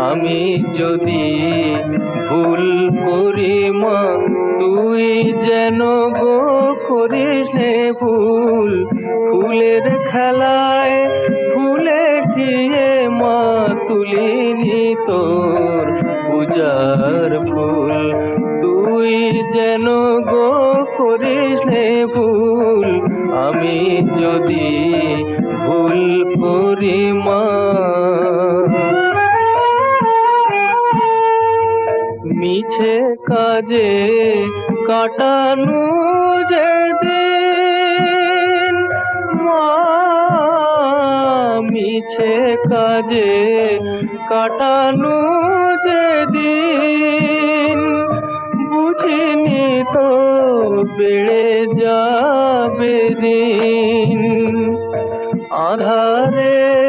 আমি যদি ভুল করি মা, তুই যেন গো করিস নে ভুল। ফুলের খেলায় ভুলে গিয়ে মা তুলিনি তোর পূজার ফুল। তুই যেন গো করিস নে ভুল, আমি যদি ভুল করি মা। মিছে কাজে কাটানো যেদিন মা, মিছে কাজে কাটানো যেদিন, বুঝিনি তো বেড়ে যাবে দিন। আধারে